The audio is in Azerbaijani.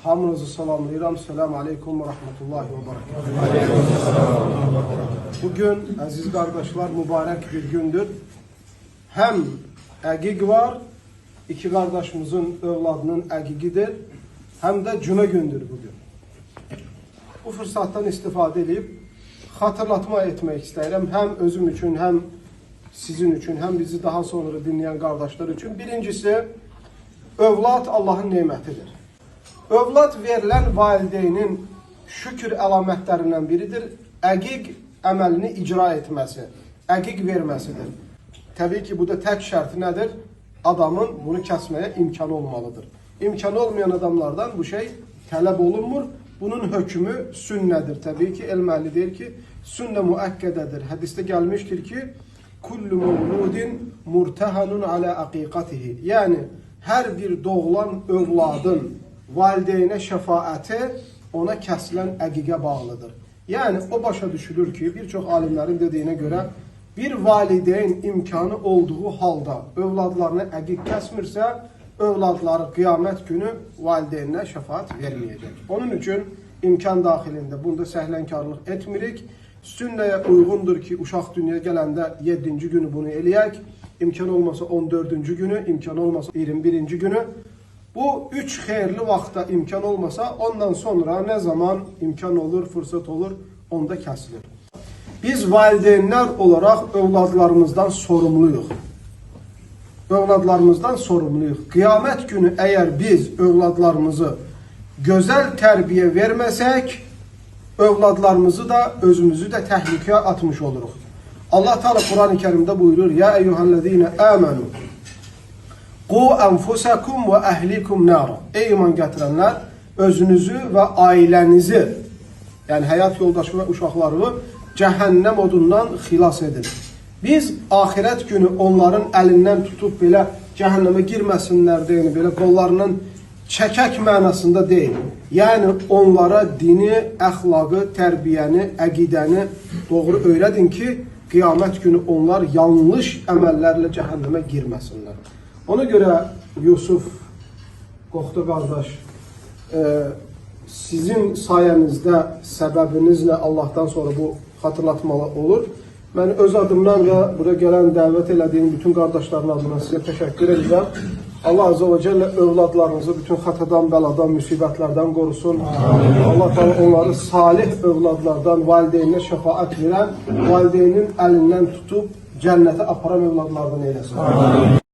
Hamınızı salamlayıram. Selamun Aleyküm ve Rahmetullahi ve Berekatuhu. Bugün aziz kardeşler mübarek bir gündür. Hem əqiq var, iki kardeşimizin evladının əqiqidir. Hem de cuma gündür bugün. Bu fırsattan istifade edip hatırlatma etmek isterim. Hem özüm için, hem sizin için, hem bizi daha sonra dinleyen kardeşler için. Birincisi, övlad Allah'ın nimetidir. Övlad verilen valideynin şükür əlamətlerinden biridir. Əqiq əməlini icra etmesi, əqiq vermesidir. Tabii ki bu da tek şartı nedir? Adamın bunu kesmeye imkanı olmalıdır. İmkanı olmayan adamlardan bu şey talep olunmur. Bunun hükmü sünnedir. Tabii ki elməli deyir ki, sünne müəkkədedir. Hadiste gelmiştir ki, kullu mevludin murtahanun ala aqiqatihi. Yani her bir doğulan övladın valideyne şəfaəti ona kəsilən əqiqə bağlıdır. Yani o başa düşülür ki, birçok alimlerin dediğine göre bir valideyn imkanı olduğu halda övladlarına əqiq kəsmirsə, övladları kıyamet günü valideynine şəfaət vermeyecek. Onun için imkan dahilinde bunda səhlənkarlıq etmirik. Sünnəyə uyğundur ki, uşaq dünyaya gələndə 7-ci günü bunu eləyək. İmkan olmasa 14-cü günü, imkan olmasa 21-ci günü. Bu 3 xeyirli vaxtda imkan olmasa ondan sonra ne zaman imkan olur, fırsat olur, onda kəsilir. Biz valideynler olarak övladlarımızdan sorumluyuz. Övladlarımızdan sorumluyuz. Kıyamet günü eğer biz övladlarımızı güzel terbiye vermesek, övladlarımızı da özümüzü de tehlikeye atmış oluruz. Allah Teala Kur'an-ı Kerim'de buyurur: Ya eyyühellezine amenu qu enfusakum ve ehlikum nara. Ey iman getirenler, özünüzü ve ailenizi, yani hayat yoldaşı ve uşaqlarını cehennem odundan xilas edin. Biz ahiret günü onların elinden tutup belə cehenneme girmesinler diye belə qollarından çəkək mənasında değil. Yani onlara dini, əxlaqı, tərbiyəni, əqidəni doğru öyrədin ki, kıyamet günü onlar yanlış əməllərlə cəhənnəmə girməsinlər. Ona göre Yusuf Qoxta qardaş, sizin sayenizde, səbəbinizlə Allah'tan sonra bu hatırlatmalı olur. Ben öz adımdan ve buraya gelen davet elədiyim bütün kardeşlerin adına size teşekkür edeceğim. Allah Azze ve Celle övladlarınızı bütün xatadan, bəladan, müsibətlərdən qorusun. Allah Teala onları salih övladlardan, valideynine şəfaət verən, valideynin elinden tutup cennete aparan övladlardan eylesin.